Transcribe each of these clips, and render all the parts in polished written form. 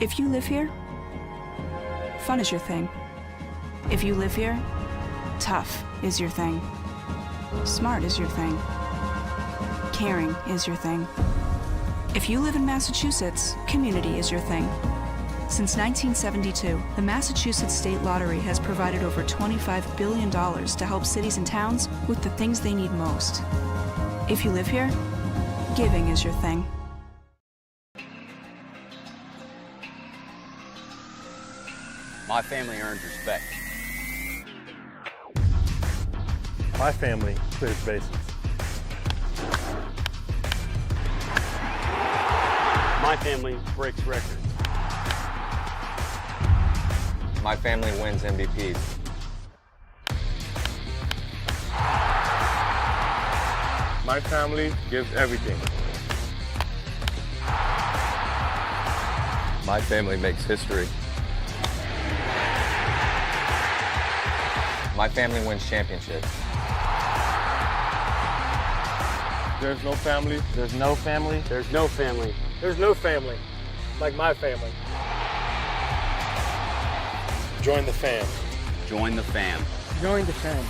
If you live here, fun is your thing. If you live here, tough is your thing. Smart is your thing. Caring is your thing. If you live in Massachusetts, community is your thing. Since 1972, the Massachusetts State Lottery has provided over $25 billion to help cities and towns with the things they need most. If you live here, giving is your thing. My family earns respect. My family clears bases. My family breaks records. My family wins MVPs. My family gives everything. My family makes history. My family wins championships. There's no family. There's no family. There's no family. There's no family like my family. Join the fam. Join the fam. Join the fam.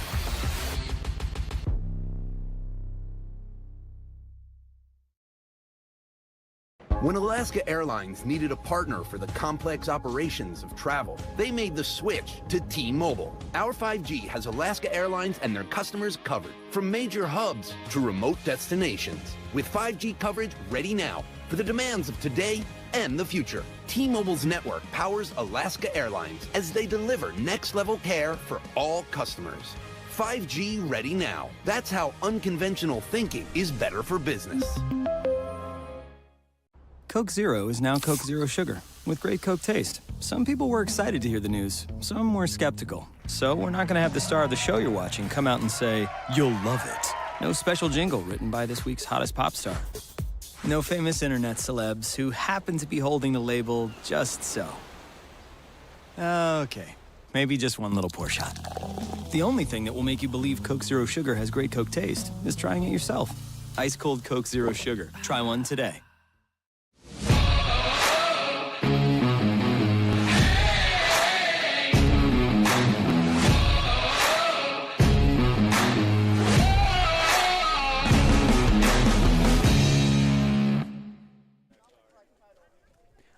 When Alaska Airlines needed a partner for the complex operations of travel, they made the switch to T-Mobile. Our 5G has Alaska Airlines and their customers covered, from major hubs to remote destinations. With 5G coverage ready now for the demands of today and the future, T-Mobile's network powers Alaska Airlines as they deliver next-level care for all customers. 5G ready now. That's how unconventional thinking is better for business. Coke Zero is now Coke Zero Sugar, with great Coke taste. Some people were excited to hear the news, some were skeptical. So we're not going to have the star of the show you're watching come out and say, "You'll love it." No special jingle written by this week's hottest pop star. No famous internet celebs who happen to be holding the label just so. Okay, maybe just one little pour shot. The only thing that will make you believe Coke Zero Sugar has great Coke taste is trying it yourself. Ice cold Coke Zero Sugar. Try one today.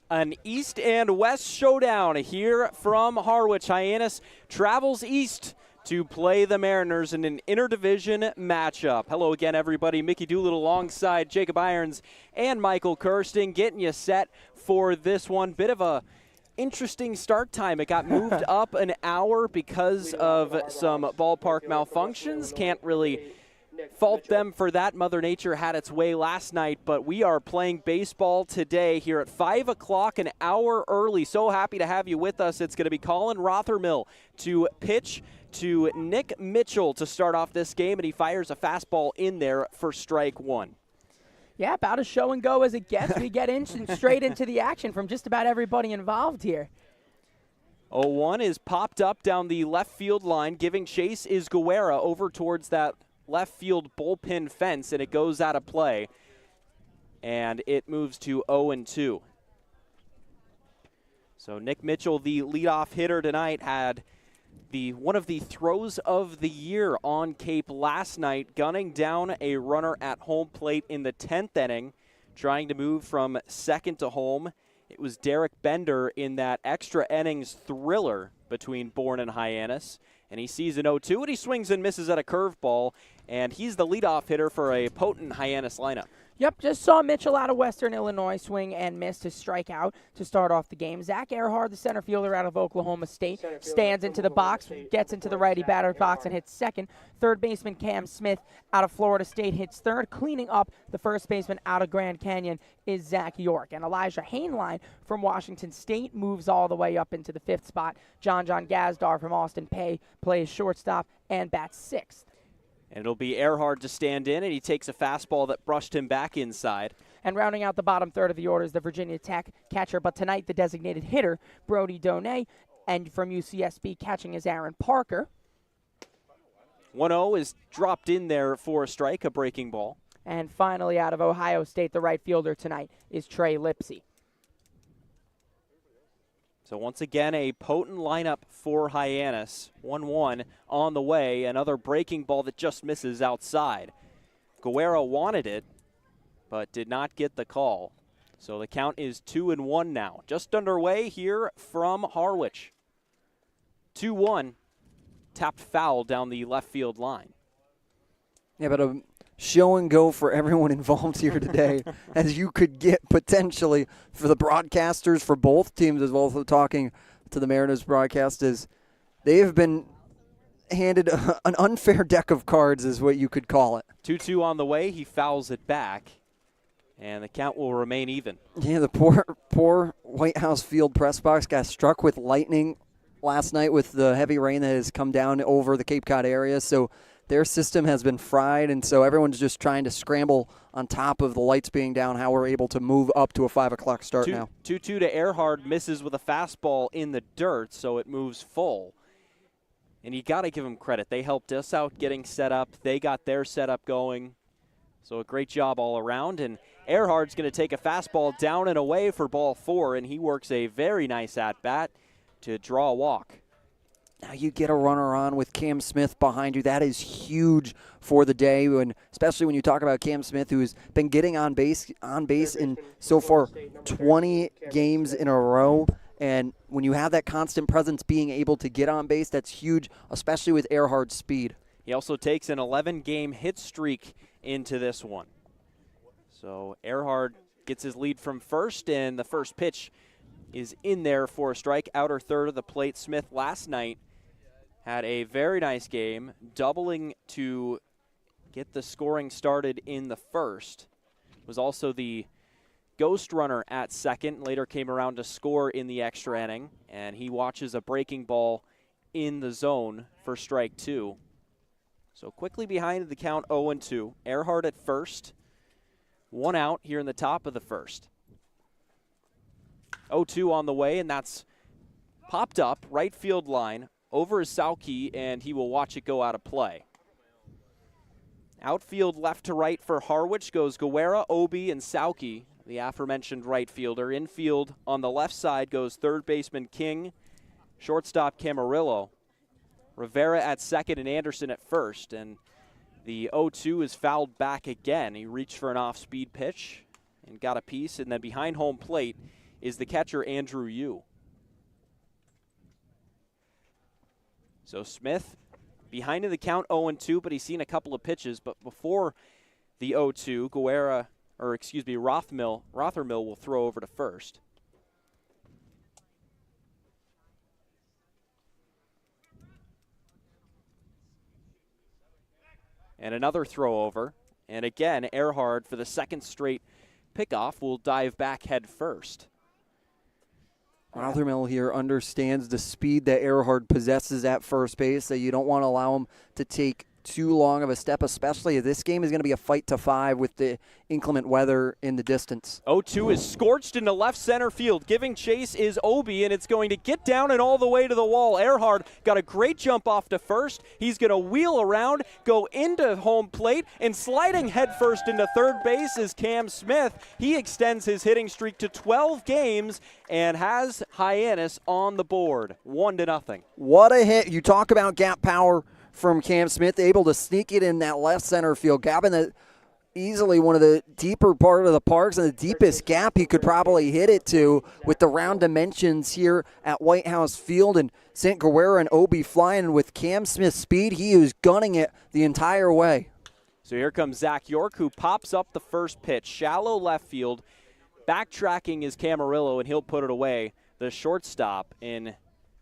An East and West showdown here from Harwich. Hyannis travels east to play the Mariners in an interdivision matchup. Hello again, everybody. Mickey Doolittle alongside Jacob Irons and Michael Kirsten getting you set for this one. Bit of a interesting start time. It got moved up an hour because of some ballpark malfunctions. Can't really fault them for that. Mother Nature had its way last night, but we are playing baseball today here at 5 o'clock, an hour early. So happy to have you with us. It's going to be Colin Rothermill to pitch to Nick Mitchell to start off this game, and he fires a fastball in there for strike one. Yeah, about as show and go as it gets. We get straight into the action from just about everybody involved here. 0-1 is popped up down the left field line. Giving chase is Guerra over towards that left field bullpen fence, and it goes out of play. And it moves to 0-2. So Nick Mitchell, the leadoff hitter tonight, had one of the throws of the year on Cape last night, gunning down a runner at home plate in the 10th inning, trying to move from second to home. It was Derek Bender in that extra innings thriller between Bourne and Hyannis. And he sees an 0-2, and he swings and misses at a curveball, and he's the leadoff hitter for a potent Hyannis lineup. Yep, just saw Mitchell out of Western Illinois swing and miss to strike out to start off the game. Zach Earhart, the center fielder out of Oklahoma State, stands into the box, gets into the righty batter's box and hits second. Third baseman Cam Smith out of Florida State hits third. Cleaning up the first baseman out of Grand Canyon is Zach York. And Elijah Hainline from Washington State moves all the way up into the fifth spot. John Gazdar from Austin Peay plays shortstop and bats sixth. And it'll be Earhart to stand in, and he takes a fastball that brushed him back inside. And rounding out the bottom third of the order is the Virginia Tech catcher, but tonight the designated hitter, Brody Donay, and from UCSB catching is Aaron Parker. 1-0 is dropped in there for a strike, a breaking ball. And finally out of Ohio State, the right fielder tonight is Trey Lipsy. So once again, a potent lineup for Hyannis. 1-1 on the way. Another breaking ball that just misses outside. Guerra wanted it, but did not get the call. So the count is 2-1 now. Just underway here from Harwich. 2-1. Tapped foul down the left field line. Yeah, but a show and go for everyone involved here today, as you could get potentially for the broadcasters for both teams, as well as talking to the Mariners broadcast, is they have been handed an unfair deck of cards, is what you could call it. 2-2 on the way. He fouls it back, and the count will remain even. Yeah, the poor White House Field press box got struck with lightning last night with the heavy rain that has come down over the Cape Cod area, so their system has been fried, and so everyone's just trying to scramble on top of the lights being down, how we're able to move up to a 5 o'clock start now. 2-2 to Earhart, misses with a fastball in the dirt, so it moves full. And you got to give them credit. They helped us out getting set up. They got their setup going. So a great job all around. And Earhart's going to take a fastball down and away for ball 4, and he works a very nice at-bat to draw a walk. Now you get a runner on with Cam Smith behind you. That is huge for the day, and especially when you talk about Cam Smith, who's been getting on base in so far 20 games in a row. And when you have that constant presence being able to get on base, that's huge, especially with Earhart's speed. He also takes an 11-game hit streak into this one. So Earhart gets his lead from first, and the first pitch is in there for a strike. Outer third of the plate. Smith last night had a very nice game, doubling to get the scoring started in the first. Was also the ghost runner at second, later came around to score in the extra inning, and he watches a breaking ball in the zone for strike 2. So quickly behind the count, 0-2. Earhart at first, 1 out here in the top of the first. 0-2 on the way, and that's popped up, right field line, over is Sauke, and he will watch it go out of play. Outfield left to right for Harwich goes Guerra, Obi, and Sauke, the aforementioned right fielder. Infield on the left side goes third baseman King, shortstop Camarillo, Rivera at second, and Anderson at first. And the 0-2 is fouled back again. He reached for an off-speed pitch and got a piece, and then behind home plate is the catcher Andrew Yu. So Smith behind in the count, 0-2, but he's seen a couple of pitches. But before the 0-2, Rothermill will throw over to first. And another throw over. And again, Earhart for the second straight pickoff will dive back head first. Rothermill here understands the speed that Earhart possesses at first base, that you don't want to allow him to take too long of a step, especially as this game is going to be a fight to 5 with the inclement weather in the distance. 0-2 is scorched into left center field. Giving chase is Obi, and it's going to get down and all the way to the wall. Earhart got a great jump off to first. He's going to wheel around, go into home plate, and sliding headfirst into third base is Cam Smith. He extends his hitting streak to 12 games and has Hyannis on the board, 1-0. What a hit. You talk about gap power from Cam Smith, able to sneak it in that left center field gap, and that easily one of the deeper part of the parks and the deepest gap he could probably hit it to with the round dimensions here at White House Field. And St. Guerra and Obi flying with Cam Smith's speed. He is gunning it the entire way. So here comes Zach York, who pops up the first pitch, shallow left field. Backtracking is Camarillo, and he'll put it away. The shortstop in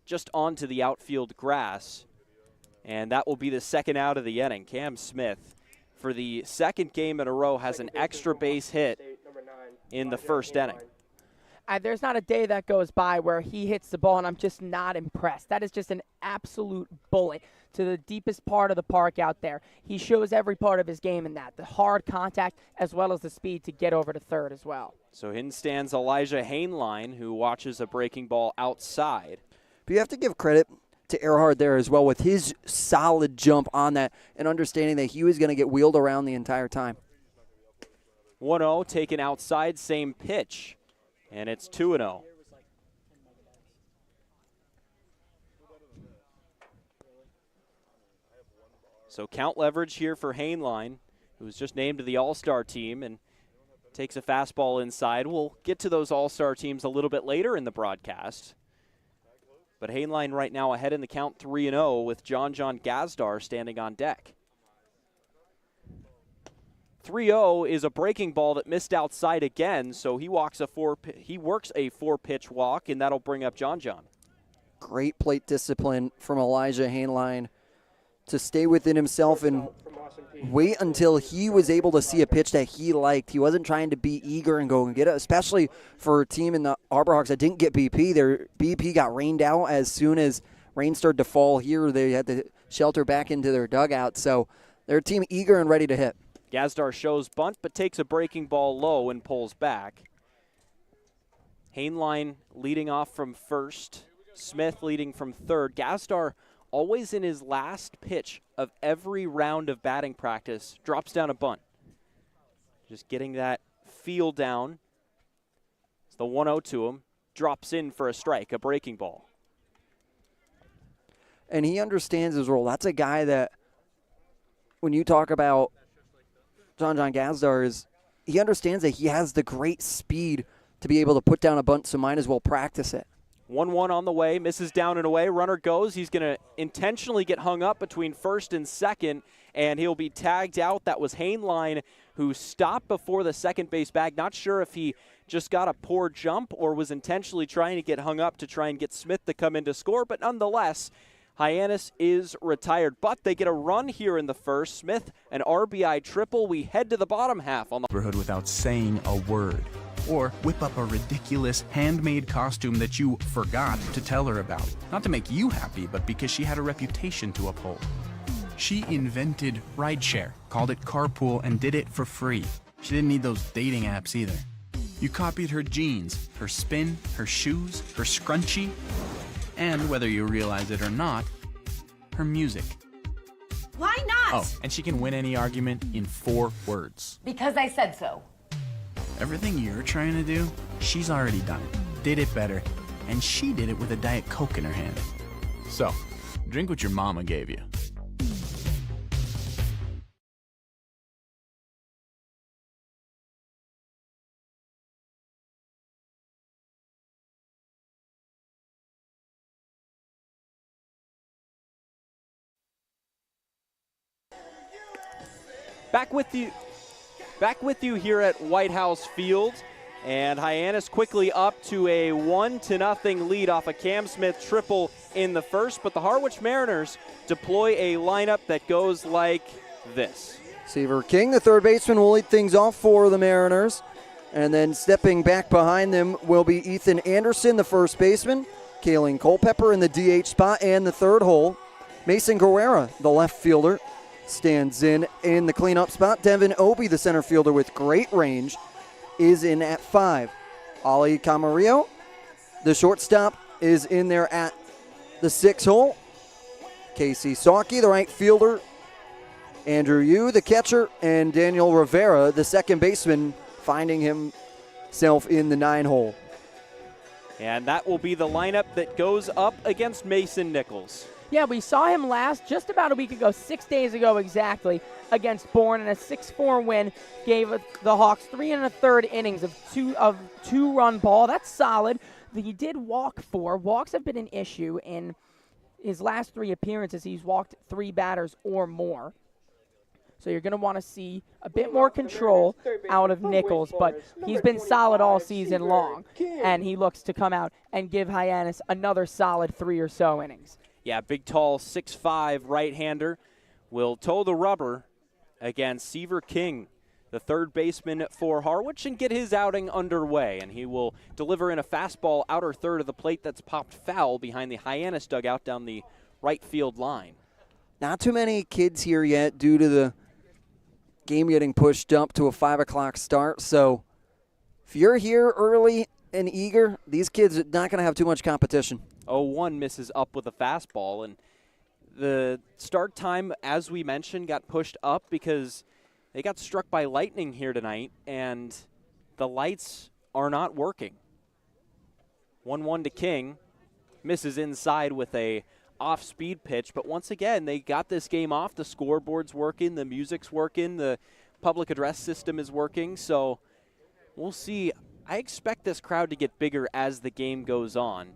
just onto the outfield grass. And that will be the second out of the inning. Cam Smith, for the second game in a row, has an extra base hit in the first inning. There's not a day that goes by where he hits the ball and I'm just not impressed. That is just an absolute bullet to the deepest part of the park out there. He shows every part of his game in that, the hard contact as well as the speed to get over to third as well. So in stands Elijah Hainline, who watches a breaking ball outside. But you have to give credit to Earhart there as well with his solid jump on that and understanding that he was going to get wheeled around the entire time. 1-0 taken outside, same pitch, and it's 2-0. So count leverage here for Hainline, who was just named to the All-Star team and takes a fastball inside. We'll get to those All-Star teams a little bit later in the broadcast. But Hainline right now ahead in the count 3-0 with John Gazdar standing on deck. 3-0 is a breaking ball that missed outside again, so he works a four-pitch walk, and that'll bring up John. Great plate discipline from Elijah Hainline to stay within himself and wait until he was able to see a pitch that he liked. He wasn't trying to be eager and go and get it, especially for a team in the Arborhawks that didn't get BP. Their BP got rained out as soon as rain started to fall here. They had to shelter back into their dugout, so their team eager and ready to hit. Gazdar shows bunt, but takes a breaking ball low and pulls back. Hainline leading off from first. Smith leading from third. Gazdar always in his last pitch of every round of batting practice drops down a bunt. Just getting that feel down. It's the 1-0 to him. Drops in for a strike, a breaking ball. And he understands his role. That's a guy that, when you talk about John Gazdar, he understands that he has the great speed to be able to put down a bunt, so might as well practice it. 1-1 on the way, misses down and away. Runner goes. He's going to intentionally get hung up between first and second, and he'll be tagged out. That was Hainline, who stopped before the second base bag. Not sure if he just got a poor jump or was intentionally trying to get hung up to try and get Smith to come in to score, but nonetheless, Hyannis is retired, but they get a run here in the first. Smith, an RBI triple. We head to the bottom half on the neighborhood without saying a word. Or whip up a ridiculous handmade costume that you forgot to tell her about. Not to make you happy, but because she had a reputation to uphold. She invented rideshare, called it carpool, and did it for free. She didn't need those dating apps either. You copied her jeans, her spin, her shoes, her scrunchie, and whether you realize it or not, her music. Why not? Oh, and she can win any argument in 4 words. Because I said so. Everything you're trying to do, she's already done it, did it better, and she did it with a Diet Coke in her hand. So, drink what your mama gave you. Back with you here at White House Field, and Hyannis quickly up to a 1-0 lead off a Cam Smith triple in the first, but the Harwich Mariners deploy a lineup that goes like this. Seaver King, the third baseman, will lead things off for the Mariners, and then stepping back behind them will be Ethan Anderson, the first baseman, Kayleen Culpepper in the DH spot and the third hole, Mason Guerrera, the left fielder, stands in the cleanup spot. Devin Obie, the center fielder with great range, is in at 5. Ali Camarillo, the shortstop, is in there at the 6 hole. Casey Sawkey, the right fielder. Andrew Yu, the catcher. And Daniel Rivera, the second baseman, finding himself in the 9 hole. And that will be the lineup that goes up against Mason Nichols. Yeah, we saw him last just about a week ago, 6 days ago exactly, against Bourne, and a 6-4 win gave the Hawks 3 1/3 innings of two-run ball. That's solid. He did walk 4. Walks have been an issue in his last 3 appearances. He's walked 3 batters or more. So you're going to want to see a bit more control out of Nichols, but he's been solid all season long, and he looks to come out and give Hyannis another solid 3 or so innings. Yeah, big, tall, 6'5" right-hander will toe the rubber against Seaver King, the third baseman for Harwich, and get his outing underway. And he will deliver in a fastball outer third of the plate that's popped foul behind the Hyannis dugout down the right field line. Not too many kids here yet due to the game getting pushed up to a 5 o'clock start. So if you're here early and eager, these kids are not going to have too much competition. 0-1 misses up with a fastball, and the start time, as we mentioned, got pushed up because they got struck by lightning here tonight, and the lights are not working. 1-1 to King, misses inside with a off-speed pitch. But once again, they got this game off. The scoreboard's working, the music's working, the public address system is working. So we'll see. I expect this crowd to get bigger as the game goes on,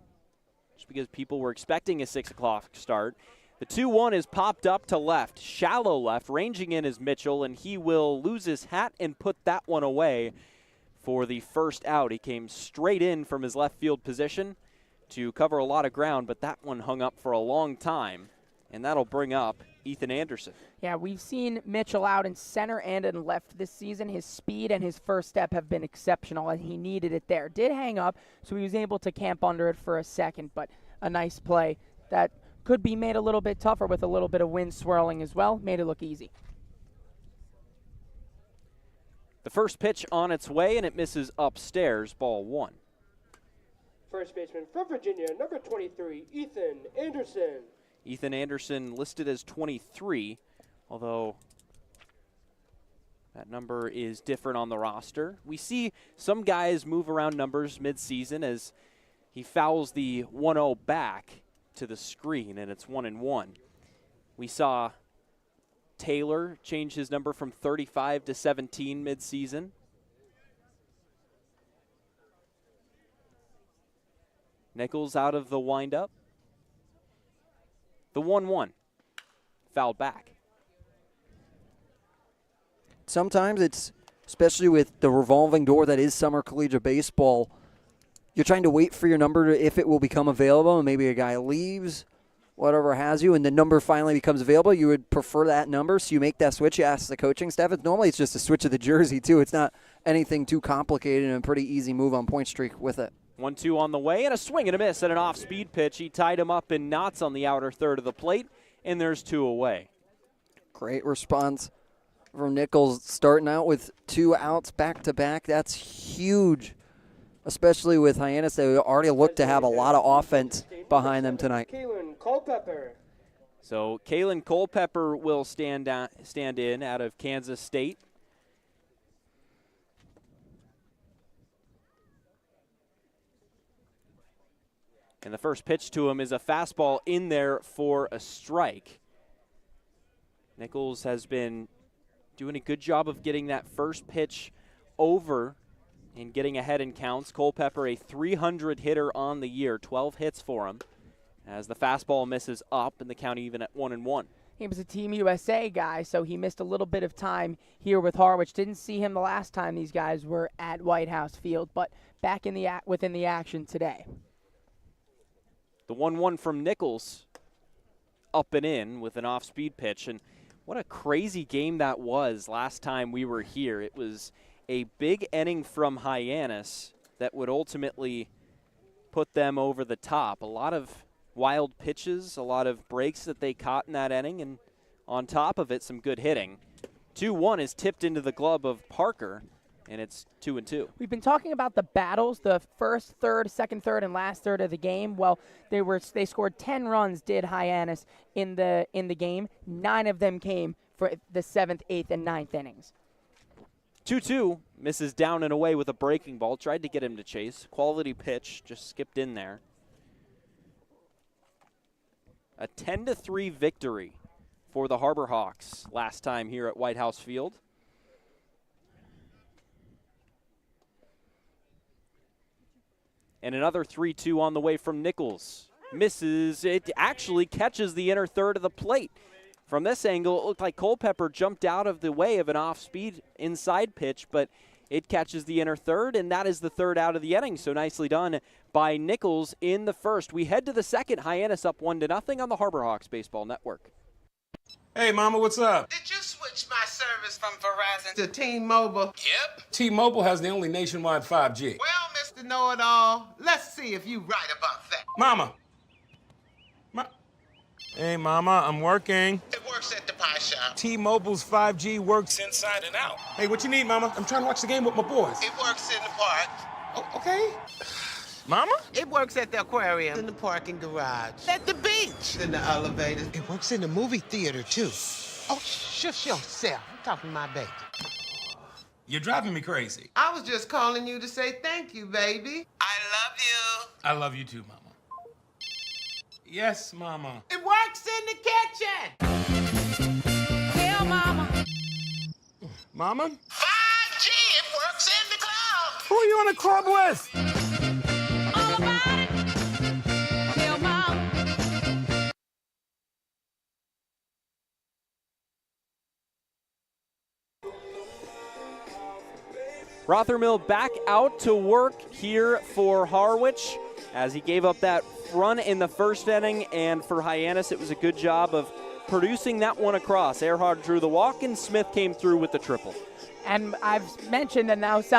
just because people were expecting a 6 o'clock start. The 2-1 is popped up to left, shallow left. Ranging in is Mitchell, and he will lose his hat and put that one away for the first out. He came straight in from his left field position to cover a lot of ground, but that one hung up for a long time, and that'll bring up Ethan Anderson. Yeah, we've seen Mitchell out in center and in left this season. His speed and his first step have been exceptional, and he needed it there. Did hang up, so he was able to camp under it for a second, but a nice play that could be made a little bit tougher with a little bit of wind swirling as well. Made it look easy. The first pitch on its way, and it misses upstairs, ball 1. First baseman from Virginia, number 23, Ethan Anderson. Ethan Anderson listed as 23, although that number is different on the roster. We see some guys move around numbers midseason as he fouls the 1-0 back to the screen, and it's 1-1. We saw Taylor change his number from 35 to 17 midseason. Nichols out of the windup. The 1-1, fouled back. Sometimes it's, especially with the revolving door that is summer collegiate baseball, you're trying to wait for your number to, if it will become available, and maybe a guy leaves, whatever has you, and the number finally becomes available. You would prefer that number, so you make that switch. You ask the coaching staff. Normally it's just a switch of the jersey, too. It's not anything too complicated, and a pretty easy move on Point Streak with it. 1-2 on the way, and a swing and a miss at an off-speed pitch. He tied him up in knots on the outer third of the plate, and there's 2 away. Great response from Nichols, starting out with 2 outs back-to-back. That's huge, especially with Hyannis. They already look to have a lot of offense behind them tonight. Kalen Culpepper. So Kalen Culpepper will stand in out of Kansas State. And the first pitch to him is a fastball in there for a strike. Nichols has been doing a good job of getting that first pitch over and getting ahead in counts. Culpepper, a 300 hitter on the year, 12 hits for him, as the fastball misses up and the count even at 1-1. He was a Team USA guy, so he missed a little bit of time here with Harwich. Didn't see him the last time these guys were at White House Field, but back in within the action today. The 1-1 from Nichols, up and in with an off-speed pitch. And what a crazy game that was last time we were here. It was a big inning from Hyannis that would ultimately put them over the top. A lot of wild pitches, a lot of breaks that they caught in that inning, and on top of it, some good hitting. 2-1 is tipped into the glove of Parker, and it's 2-2. We've been talking about the battles, the first third, second third, and last third of the game. Well, they scored 10 runs, did Hyannis, in the game. 9 of them came for the 7th, 8th, and 9th innings. 2-2, misses down and away with a breaking ball. Tried to get him to chase. Quality pitch, just skipped in there. A 10-3 victory for the Harbor Hawks last time here at White House Field. And another 3-2 on the way from Nichols. Misses. It actually catches the inner third of the plate. From this angle, it looked like Culpepper jumped out of the way of an off-speed inside pitch, but it catches the inner third, and that is the third out of the inning. So nicely done by Nichols in the first. We head to the second. Hyannis up 1-0 on the Harbor Hawks Baseball Network. Hey, Mama, what's up? Did you switch my service from Verizon to T-Mobile? Yep. T-Mobile has the only nationwide 5G. Well, Mr. Know-It-All, let's see if you right about that. Mama. Hey, Mama, I'm working. It works at the pie shop. T-Mobile's 5G works inside and out. Hey, what you need, Mama? I'm trying to watch the game with my boys. It works in the park. Oh, okay. Mama? It works at the aquarium, in the parking garage, at the beach, in the elevators. It works in the movie theater, too. Oh, shush yourself. I'm talking to my baby. You're driving me crazy. I was just calling you to say thank you, baby. I love you. I love you too, Mama. Yes, Mama. It works in the kitchen. Tell mama. Mama? 5G, it works in the club. Who are you in a club with? All about it. Tell mama. Rothermill back out to work here for Harwich as he gave up that run in the first inning, and for Hyannis it was a good job of producing that one across. Earhart drew the walk and Smith came through with the triple. And I've mentioned and now sound